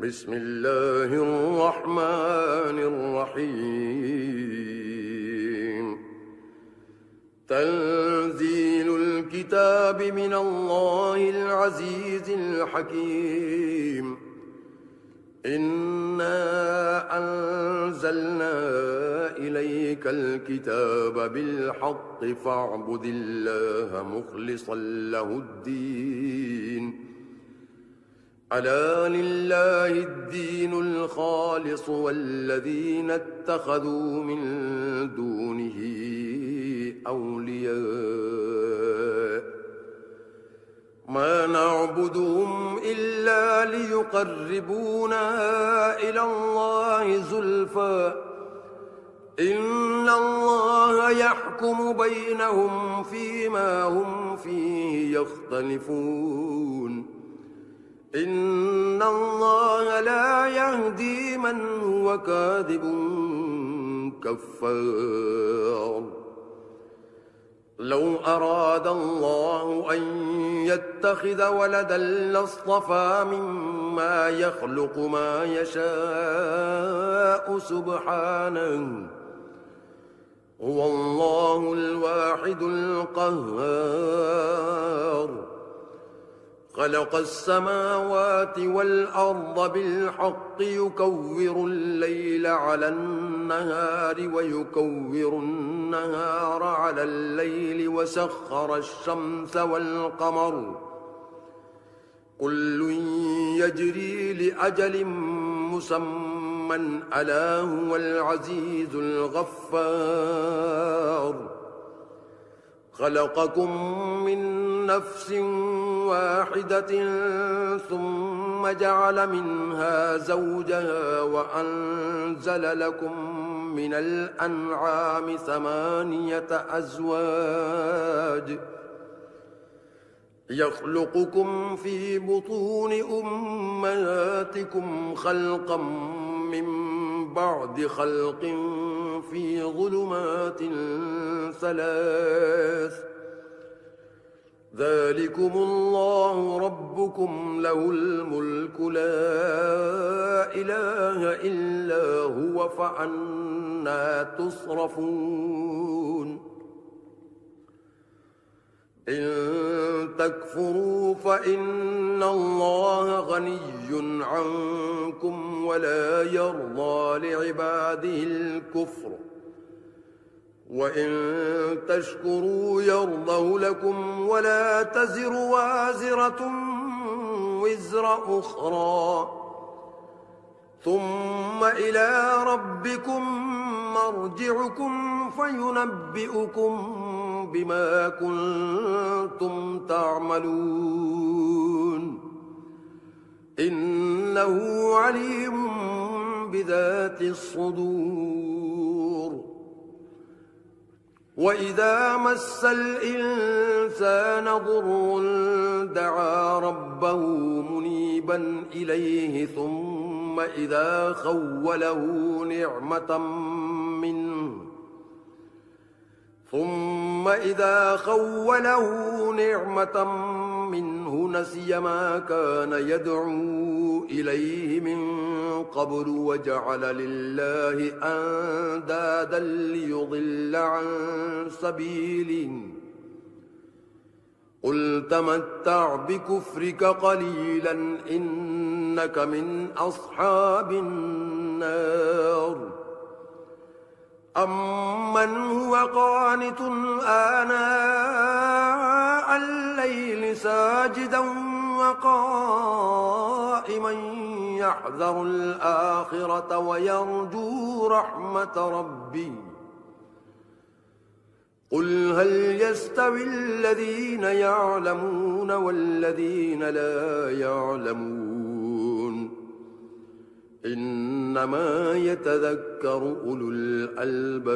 بسم الله الرحمن الرحيم. تنزيل الكتاب من الله العزيز الحكيم. إنا أنزلنا إليك الكتاب بالحق فاعبد الله مخلصا له الدين. ألا لله الدين الخالص والذين اتخذوا من دونه أولياء ما نعبدهم إلا ليقربونا إلى الله زلفى إن الله يحكم بينهم فيما هم فيه يختلفون. إن الله لا يهدي من هو كاذب كفار. لو أراد الله أن يتخذ ولدا لاصطفى مما يخلق ما يشاء سبحانه هو الله الواحد القهار. خلق السماوات والأرض بالحق يكور الليل على النهار ويكور النهار على الليل وسخر الشمس والقمر كل يجري لأجل مسمى ألا هو العزيز الغفار. خلقكم من نفس واحدة ثم جعل منها زوجها وأنزل لكم من الأنعام 8 أزواج يخلقكم في بطون أمهاتكم خلقا من بعد خلق في ظلمات 3 ذلكم الله ربكم له الملك لا إله إلا هو فأنى تصرفون. إن تكفروا فإن الله غني عنكم ولا يرضى لعباده الكفر وإن تشكروا يرضه لكم ولا تزر وازرة وزر أخرى ثم إلى ربكم مرجعكم فينبئكم بما كنتم تعملون. إنه عليم بذات الصدور. وإذا مس الإنسان ضر دعا ربه منيبا إليه ثم إذا خوله نعمة منه نسي ما كان يدعو إليه من قبل وجعل لله أندادا ليضل عن سبيله. قل تمتع بكفرك قليلا إنك من أصحاب النار. أمن هو قانت آناء الليل ساجدا وقائما يحذر الآخرة ويرجو رحمة ربه. قل هل يستوي الذين يعلمون والذين لا يعلمون إنما يتذكر أولو الألباب.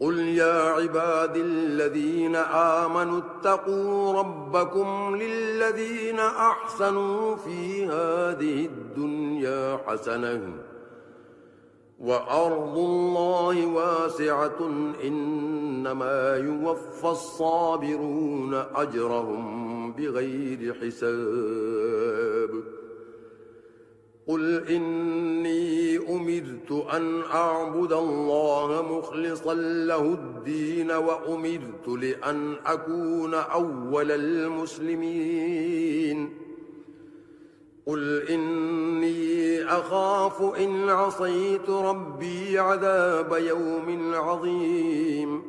قل يا عبادي الذين آمنوا اتقوا ربكم للذين أحسنوا في هذه الدنيا حسنة وأرض الله واسعة إنما يوفى الصابرون أجرهم بغير حساب قل إني أمرت أن أعبد الله مخلصا له الدين وأمرت لأن أكون أول المسلمين قل إني أخاف إن عصيت ربي عذاب يوم عظيم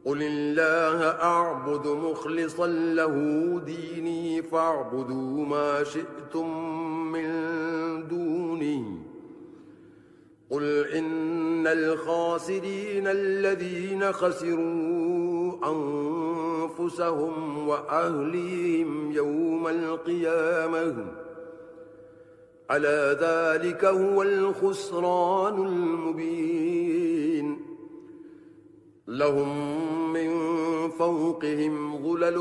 قل الله أعبد مخلصا له ديني فاعبدوا ما شئتم من دوني قل إن الخاسرين الذين خسروا أنفسهم وأهليهم يوم القيامة ألا ذلك هو الخسران المبين لهم من فوقهم ظلل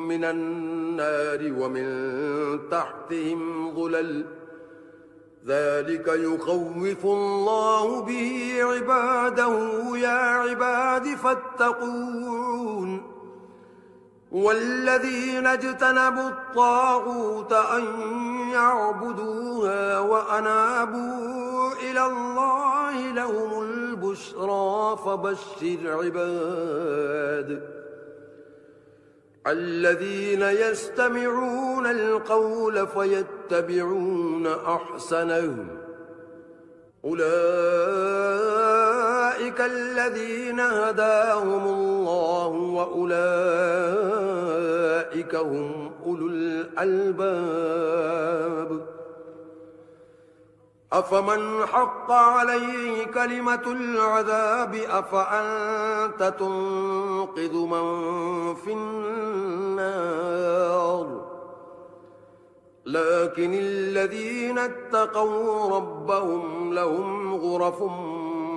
من النار ومن تحتهم ظلل ذلك يخوف الله به عباده يا عباد فاتقون والذين اجتنبوا الطاغوت أن يعبدوها وأنابوا إلى الله لهم البشرى فبشر عباد الذين يستمعون القول فيتبعون أحسنه أولئك الذين هداهم الله وأولئك هم أولو الألباب أفمن حق عليه كلمة العذاب أفأنت تنقذ من في النار لكن الذين اتقوا ربهم لهم غرف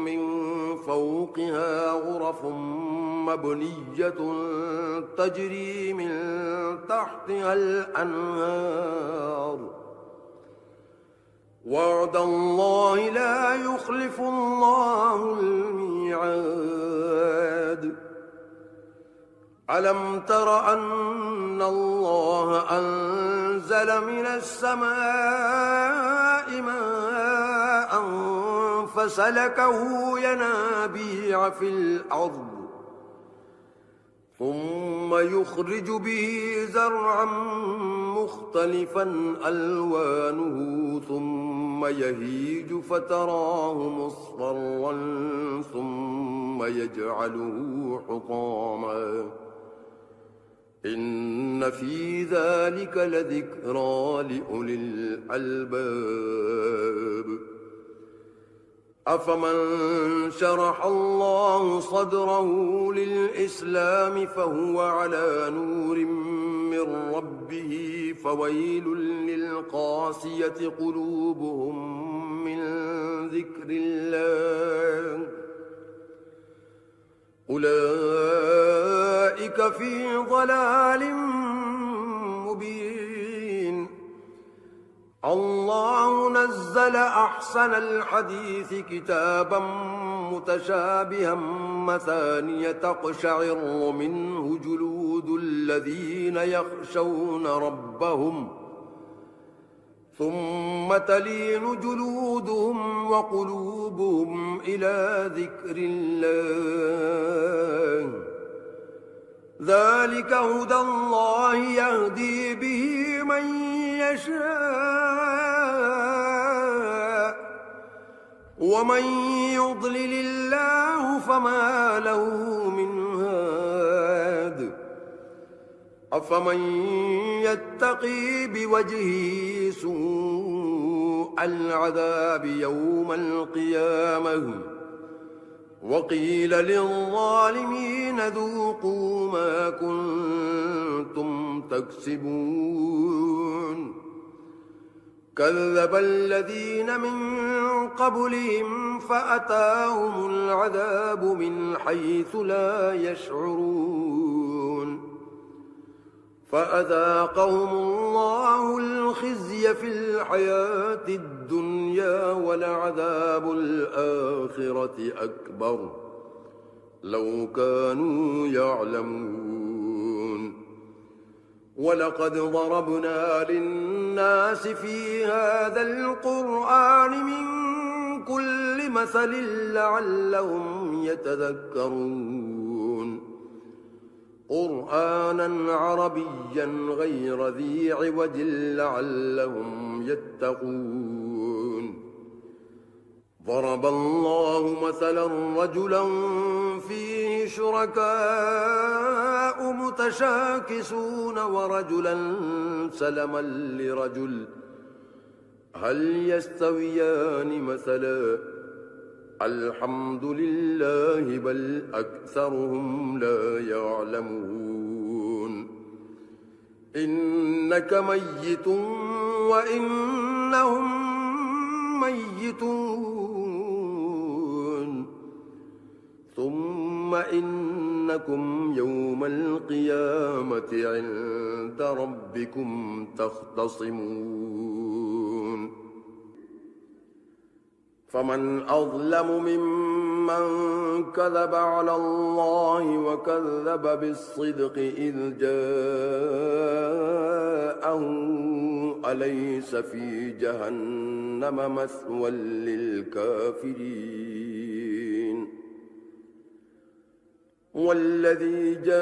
من فوقها غرف مبنية تجري من تحتها الأنهار وعد الله لا يخلف الله الميعاد ألم تر أن الله أنزل من السماء ماء فسلكه ينابيع في الأرض ثم يخرج به زرعا مختلفا ألوانه ثم يهيج فتراه مصفرا ثم يجعله حطاما إن في ذلك لذكرى لأولي الألباب أفمن شرح الله صدره للإسلام فهو على نور من ربه فويل للقاسية قلوبهم من ذكر الله أولئك في ضلال مبين الله نزل أحسن الحديث كتابا متشابها مثانية تقشعر منه جلود الذين يخشون ربهم ثم تلين جلودهم وقلوبهم إلى ذكر الله ذلك هدى الله يهدي به من يشاء ومن يضلل الله فما له من هاد أفمن يتقي بوجهه سوء العذاب يوم القيامة وقيل للظالمين ذوقوا ما كنتم تكسبون كذب الذين من قبلهم فأتاهم العذاب من حيث لا يشعرون فأذاقهم الله الخزي في الحياة الدنيا ولعذاب الآخرة أكبر لو كانوا يعلمون ولقد ضربنا للناس في هذا القرآن من كل مثل لعلهم يتذكرون قرآنا عربيا غير ذي عوج لعلهم يتقون ضرب الله مثلا رجلا فيه شركاء متشاكسون ورجلا سلما لرجل هل يستويان مثلا الحمد لله بل أكثرهم لا يعلمون إنك ميت وإنهم ميتون ثم إنكم يوم القيامة عند ربكم تختصمون فمن أظلم ممن كذب على الله وكذب بالصدق إذ جاءه أليس في جهنم مثوى للكافرين والذي جاء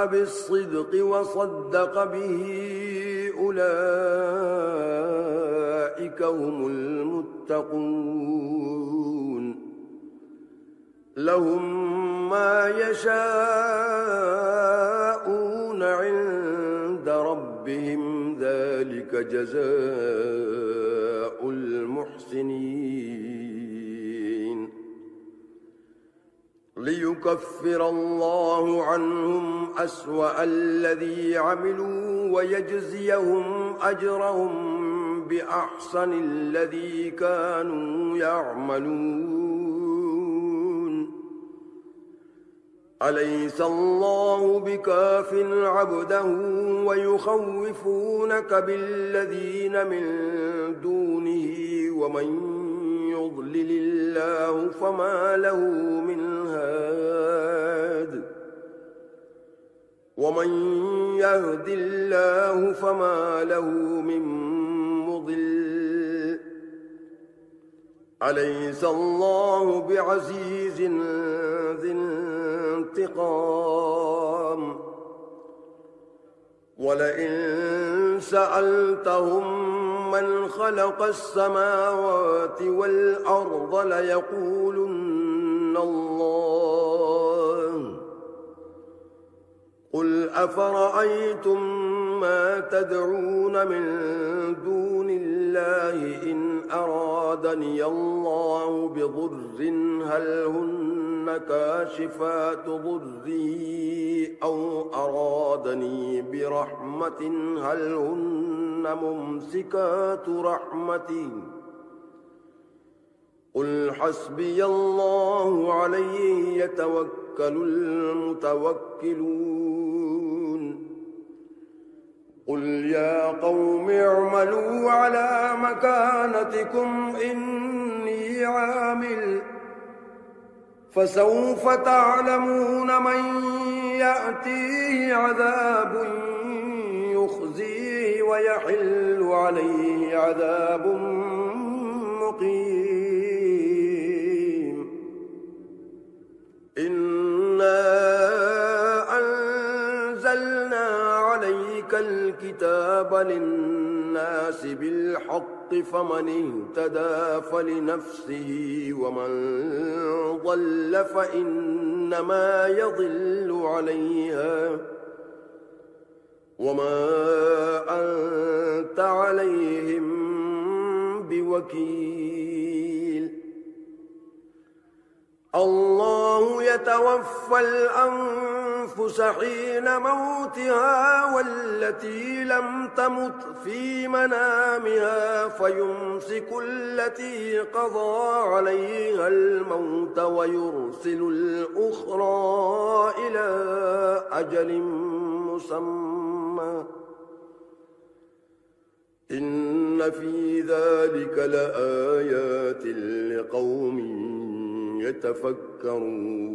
بالصدق وصدق به أولئك هم المتقون لهم ما يشاءون عند ربهم ذلك جزاء المحسنين ليكفر الله عنهم أسوأ الذي عملوا ويجزيهم أجرهم بأحسن الذي كانوا يعملون أليس الله بكاف عبده ويخوفونك بالذين من دونه ومن يضلل الله فما له من هاد ومن يهد الله فما له من مضل أليس الله بعزيز ذي انتقام ولئن سألتهم من خلق السماوات والأرض ليقولن الله قل أفرأيتم ما تدعون من دون الله إن أرادني الله بضر هل هن كاشفات ضري أو أرادني برحمة هل هن ممسكات رحمتي قل حسبي الله عليه يتوكل المتوكلون قل يا قوم اعملوا على مكانتكم إني عامل فسوف تعلمون من يأتيه عذاب يخزيه ويحل عليه عذاب مقيم إنا أنزلنا عليك الكتاب للناس بالحق فمن اهتدى فلنفسه ومن ضل فإنما يضل عليها وما أنت عليهم بوكيل الله يتوفى الأنفس حين موتها والتي لم تمت في منامها فيمسك التي قضى عليها الموت ويرسل الأخرى إلى أجل مسمى إن في ذلك لآيات لقوم يتفكرون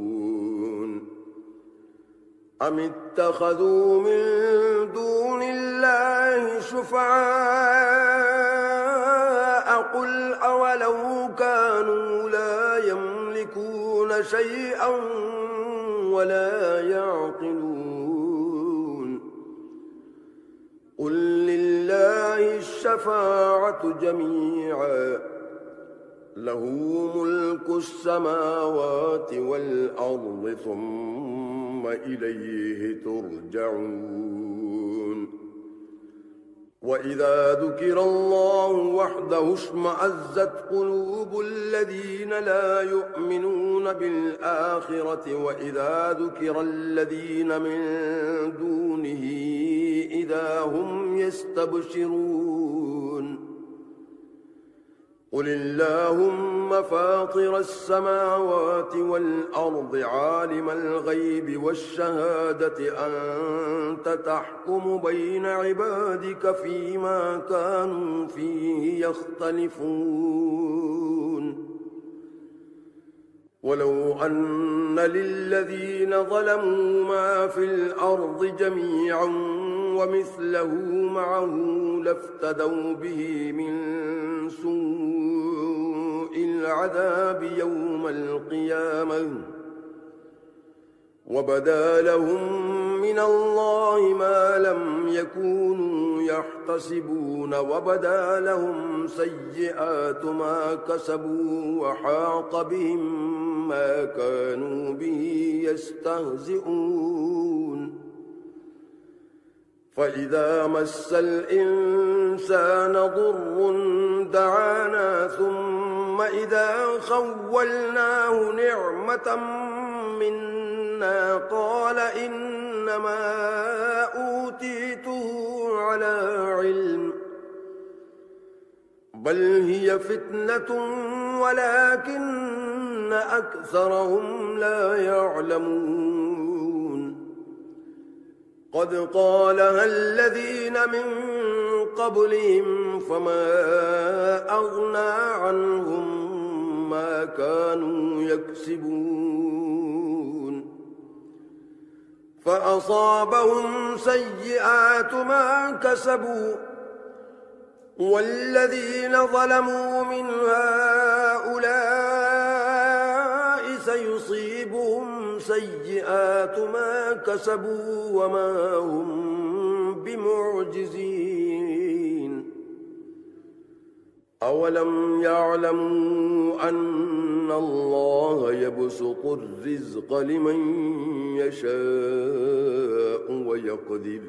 أم اتخذوا من دون الله شفعاء قل أولو كانوا لا يملكون شيئا ولا يعقلون قل لله الشفاعة جميعا له ملك السماوات والأرض ثم إليه ترجعون وإذا ذكر الله وحده اشمأزت قلوب الذين لا يؤمنون بالآخرة وإذا ذكر الذين من دونه إذا هم يستبشرون قل اللهم فاطر السماوات والأرض عالم الغيب والشهادة أنت تحكم بين عبادك فيما كانوا فيه يختلفون ولو أن للذين ظلموا ما في الأرض جميعا ومثله معه لافتدوا به من سوء العذاب يوم القيامة وبدا لهم من الله ما لم يكونوا يحتسبون وبدا لهم سيئات ما كسبوا وحاق بهم ما كانوا به يستهزئون فإذا مس الإنسان ضر دعانا ثم إذا خولناه نعمة منا قال إنما أوتيته على علم بل هي فتنة ولكن أكثرهم لا يعلمون قد قالها الذين من قبلهم فما أغنى عنهم ما كانوا يكسبون فأصابهم سيئات ما كسبوا والذين ظلموا من هؤلاء سيصيبهم سيئات ما كسبوا وما هم بمعجزين أولم يعلموا أن الله يبسط الرزق لمن يشاء ويقدر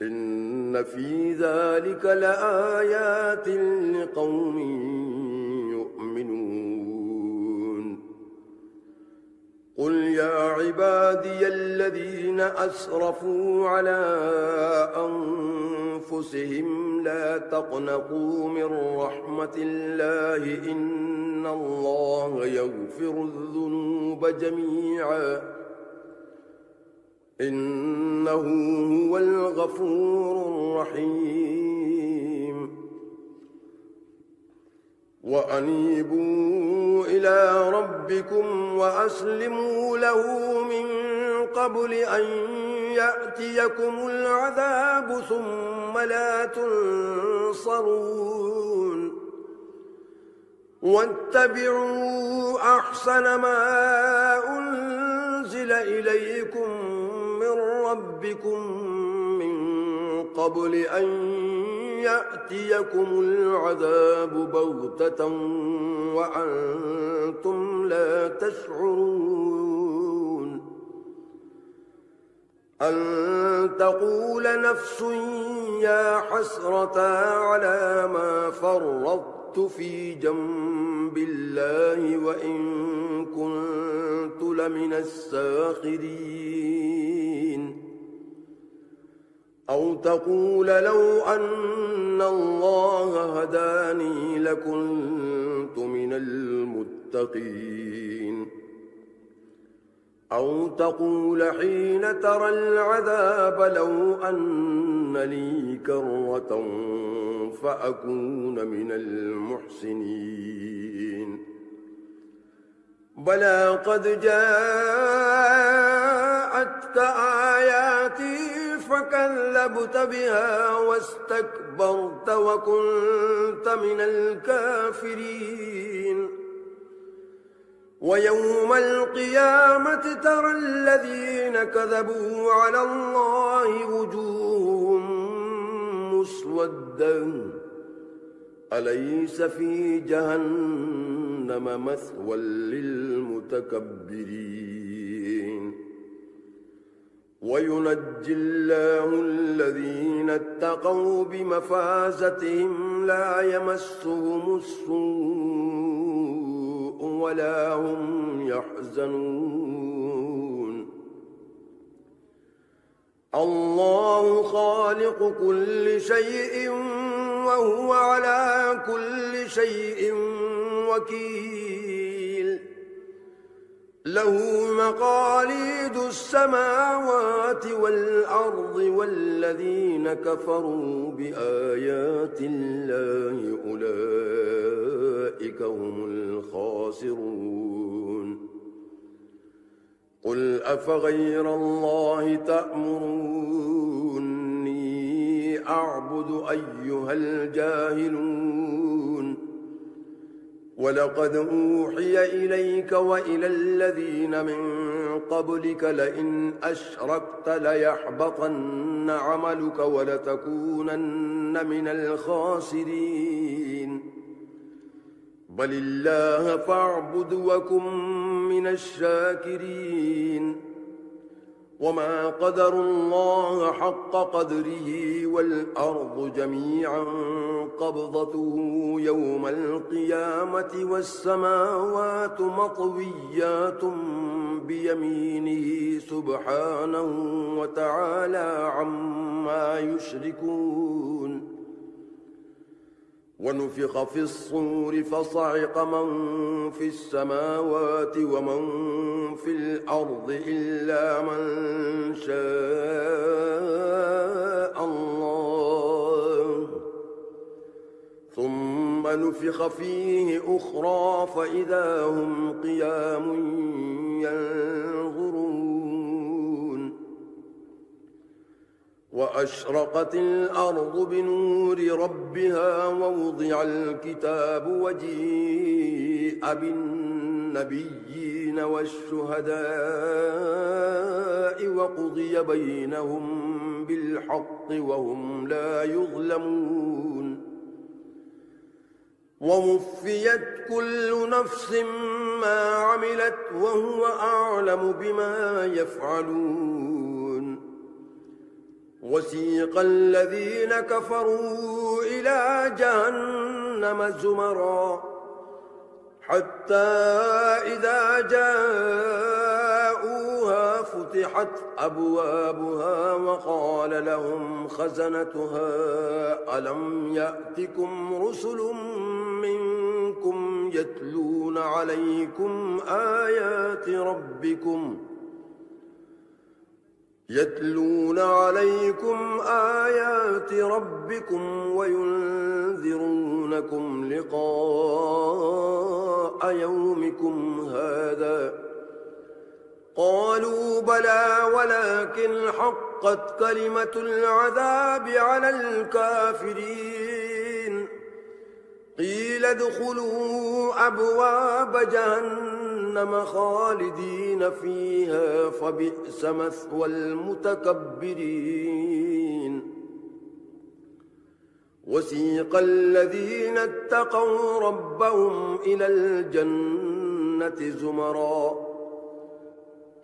إن في ذلك لآيات لقوم يؤمنون قل يا عبادي الذين أسرفوا على أنفسهم لا تقنطوا من رحمة الله إن الله يغفر الذنوب جميعا إنه هو الغفور الرحيم وأنيبوا إلى ربكم وأسلموا له من قبل أن يأتيكم العذاب ثم لا تنصرون واتبعوا أحسن ما أنزل إليكم من ربكم من قبل أن يأتيكم العذاب بغتة وأنتم لا تشعرون أن تقول نفس يا حسرة على ما فرطت في جنب الله وإن كنت لمن الساخرين أو تقول لو أن الله هداني لكنت من المتقين أو تقول حين ترى العذاب لو أن لي كرة فأكون من المحسنين بلى قد جاءتك آياتي فكذبت بها واستكبرت وكنت من الكافرين ويوم القيامة ترى الذين كذبوا على الله وجوههم مسودة أليس في جهنم مثوى للمتكبرين وينجي الله الذين اتقوا بمفازتهم لا يمسهم السوء ولا هم يحزنون الله خالق كل شيء وهو على كل شيء وكيل له مقاليد السماوات والأرض والذين كفروا بآيات الله أولئك هم الخاسرون قل أفغير الله تأمروني أعبد أيها الجاهلون ولقد أوحي إليك وإلى الذين من قبلك لئن أشركت ليحبطن عملك ولتكونن من الخاسرين بل الله فاعبد وكن من الشاكرين وما قدروا الله حق قدره والأرض جميعا قبضته يوم القيامة والسماوات مطويات بيمينه سبحانه وتعالى عما يشركون ونفخ في الصور فصعق من في السماوات ومن في الأرض إلا من شاء الله ثم نفخ فيه أخرى فإذا هم قيام ينظرون وأشرقت الأرض بنور ربها ووضع الكتاب وجيء بالنبيين والشهداء وقضي بينهم بالحق وهم لا يظلمون ووفيت كل نفس ما عملت وهو أعلم بما يفعلون وسيق الذين كفروا إلى جهنم زمرا حتى إذا جاءوها فتحت أبوابها وقال لهم خزنتها ألم يأتكم رسل منكم يتلون عليكم آيات ربكم وينذرونكم لقاء يومكم هذا قالوا بلى ولكن حقت كلمة العذاب على الكافرين قيل ادخلوا أبواب جهنم خالدين فيها فبئس مثوى المتكبرين وسيق الذين اتقوا ربهم إلى الجنة زمرا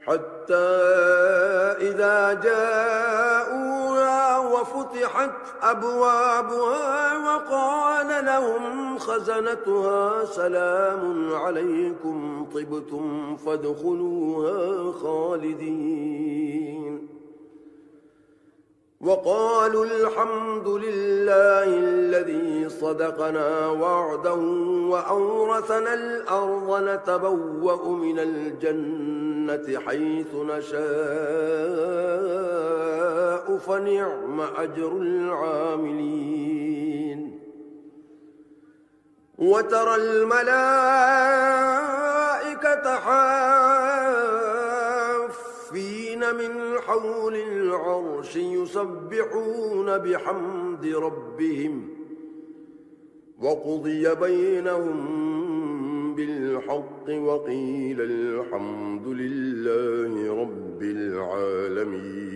حتى إذا جاءوها وفتحت أبوابها وقال لهم خزنتها سلام عليكم طبتم فادخلوها خالدين وقالوا الحمد لله الذي صدقنا وعده وأورثنا الأرض نتبوأ من الجنة الجنة حيث نشاء فنعم أجر العاملين وترى الملائكة حافين من حول العرش يسبحون بحمد ربهم وقضي بينهم بالحق وقيل الحمد لله رب العالمين